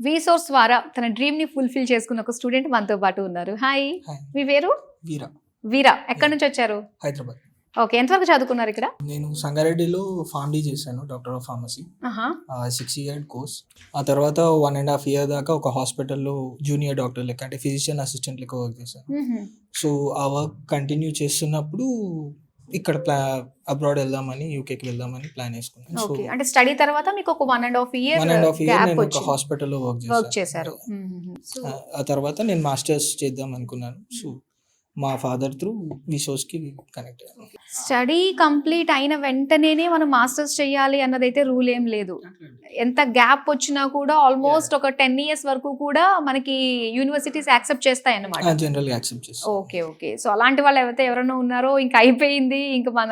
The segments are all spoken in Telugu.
వీసోర్స్ ద్వారా తన డ్రీమ్ ని ఫుల్ఫిల్ చేసుకున్న ఒక స్టూడెంట్ మనతో పాటు ఉన్నారు. Hi, hi. మీ పేరు? వీరా. వీరా. ఎక్కడి నుంచి వచ్చారు? హైదరాబాద్. ఓకే, ఎంతవరకు చదువుకున్నారు ఇక్కడ? నేను సంగారెడ్డిలో ఫార్మడీ చేశాను, doctor of pharmacy. 6 year course. ఆ తర్వాత 1.5 year దాకా ఒక హాస్పిటల్లో జూనియర్ డాక్టర్ లెక్క, అంటే ఫిజిషియన్ అసిస్టెంట్ లెక్క వర్క్ చేశాను. సో ఆ వర్క్ కంటిన్యూ చేస్తున్నప్పుడు ఇక్కడ అబ్రాడ్ వెళ్దామని, యూకేకి వెళ్దామని ప్లాన్ వేసుకున్నాను. సో ఓకే, అంటే స్టడీ తర్వాత మీకు ఒక 1.5 year 1.5 year గ్యాప్ నేను ఒక వచ్చింది. హాస్పిటల్లో వర్క్ వర్క్ చేశాను. చేశారు. సో ఆ తర్వాత నేను మాస్టర్స్ చేద్దాం అనుకున్నాను. సో మా ఫాదర్ త్రూ విసోస్కి కనెక్ట్ అయ్యాను. స్టడీ కంప్లీట్ అయిన వెంటనేనే మనం మాస్టర్స్ చేయాలి అన్నదైతే రూల్ ఏం లేదు. ఎంత గ్యాప్ వచ్చినా కూడా ఆల్మోస్ట్ ఒక 10 years వరకు కూడా మనకి యూనివర్సిటీస్ యాక్సెప్ట్ చేస్తాయి అన్నమాట. జనరల్గా యాక్సెప్ట్ చేస్తాను. Okay okay. సో అలాంటి వాళ్ళు ఎవరైనా ఉన్నారో, ఇంకా అయిపోయింది, ఇంకా మన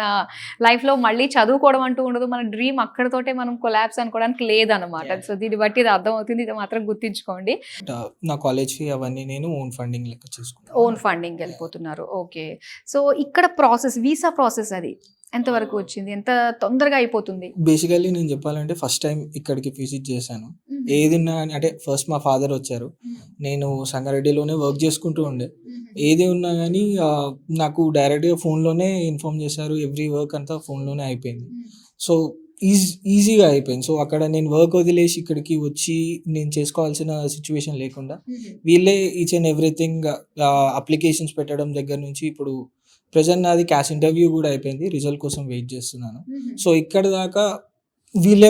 లైఫ్లో మళ్ళీ చదువుకోవడం అంటూ ఉండదు, మన డ్రీమ్ అక్కడతోటే మనం కొలాప్స్ అనుకోవడానికి లేదనమాట. సో దీన్ని బట్టి ఇది అర్థం అవుతుంది, ఇది మాత్రం గుర్తించుకోండి. నా కాలేజ్ ఫీ అవన్నీ నేను ఓన్ ఫండింగ్ లెక్క చేసుకున్నాను. ఓన్ ఫండింగ్ వెళ్ళిపోతున్నారు. ఓకే. సో ఇక్కడ ప్రాసెస్, వీసా ప్రాసెస్ అది ఎంతవరకు వచ్చింది, ఎంత తొందరగా అయిపోతుంది? బేసికల్లీ నేను చెప్పాలంటే ఫస్ట్ టైం ఇక్కడికి విజిట్ చేశాను. ఏది ఉన్నా అంటే ఫస్ట్ మా ఫాదర్ వచ్చారు, నేను సంగారెడ్డిలోనే వర్క్ చేసుకుంటూ ఉండే. ఏది ఉన్నా కానీ నాకు డైరెక్ట్గా ఫోన్లోనే ఇన్ఫార్మ్ చేశారు. ఎవ్రీ వర్క్ అంతా ఫోన్లోనే అయిపోయింది. సో ఈజీగా అయిపోయింది. సో అక్కడ నేను వర్క్ వదిలేసి ఇక్కడికి వచ్చి నేను చేసుకోవాల్సిన సిచ్యువేషన్ లేకుండా వీళ్ళే ఈచ్ అండ్ ఎవ్రీథింగ్, అప్లికేషన్స్ పెట్టడం దగ్గర నుంచి ఇప్పుడు ప్రజెంట్ నాది క్యాష్ ఇంటర్వ్యూ కూడా అయిపోయింది, రిజల్ట్ కోసం వెయిట్ చేస్తున్నాను. సో ఇక్కడ దాకా వీళ్ళే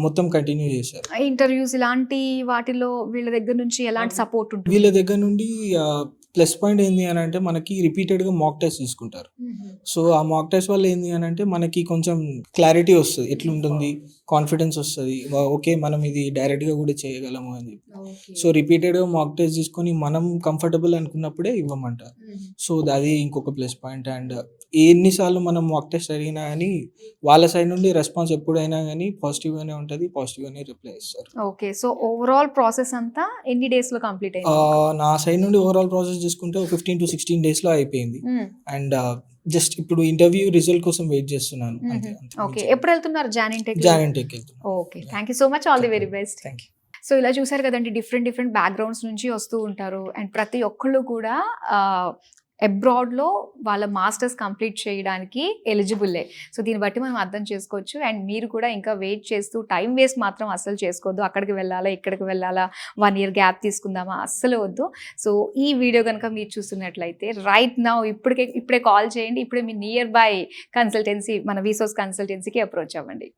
మొత్తం కంటిన్యూ చేశారు. ఇంటర్వ్యూస్ ఇలాంటి వాటిలో వీళ్ళ దగ్గర నుంచి ఎలాంటి సపోర్ట్ ఉంటుంది? వీళ్ళ దగ్గర నుండి ప్లస్ పాయింట్ ఏంది అని అంటే మనకి రిపీటెడ్గా మాక్ టెస్ట్ తీసుకుంటారు. సో ఆ మాక్ టెస్ట్ వల్ల ఏంది అని అంటే మనకి కొంచెం క్లారిటీ వస్తుంది, ఎట్లుంటుంది, కాన్ఫిడెన్స్ వస్తుంది, ఓకే మనం ఇది డైరెక్ట్గా కూడా చేయగలము అని చెప్పి. సో రిపీటెడ్గా మాక్ టెస్ట్ తీసుకొని మనం కంఫర్టబుల్ అనుకున్నప్పుడే ఇవ్వమంటారు. సో అది ఇంకొక ప్లస్ పాయింట్. అండ్ ఎన్నిసార్లు మనం మాక్ టెస్ట్ అడిగినా కానీ వాళ్ళ సైడ్ నుండి రెస్పాన్స్ ఎప్పుడైనా కానీ పాజిటివ్గానే ఉంటుంది, పాజిటివ్గానే రిప్లై ఇస్తారు. ఓకే. సో ఓవరాల్ ప్రాసెస్ అంతా ఎన్ని డేస్లో కంప్లీట్ అయింది? నా సైడ్ నుండి ఓవరాల్ ప్రాసెస్ చూసుకుంటే 15 to 16 daysలో అయిపోయింది. అండ్ జస్ట్ ఇప్పుడు ఇంటర్వ్యూ రిజల్ట్ కోసం వెయిట్ చేస్తున్నాను. ఓకే. ఎప్పుడు వెళ్తున్నారు? జాన్ ఇంటెక్ వెళ్తున్నాను. Okay, thank you so much, all the very best. Thank you. So ఇలా చూసారు కదండి, డిఫరెంట్ బ్యాక్గ్రౌండ్స్ నుంచి వస్తూ ఉంటారు. అండ్ ప్రతి ఒక్కళ్ళు కూడా అబ్రాడ్లో వాళ్ళ మాస్టర్స్ కంప్లీట్ చేయడానికి ఎలిజిబుల్లే. సో దీన్ని బట్టి మనం అర్థం చేసుకోవచ్చు. అండ్ మీరు కూడా ఇంకా వెయిట్ చేస్తూ టైం వేస్ట్ మాత్రం అస్సలు చేసుకోవద్దు. అక్కడికి వెళ్ళాలా, ఇక్కడికి వెళ్ళాలా, 1 year గ్యాప్ తీసుకుందామా, అస్సలు వద్దు. సో ఈ వీడియో కనుక మీరు చూస్తున్నట్లయితే రైట్ నౌ ఇప్పుడే కాల్ చేయండి. ఇప్పుడే మీ నియర్ బై కన్సల్టెన్సీ, మన వీసోస్ కన్సల్టెన్సీకి అప్రోచ్ అవ్వండి.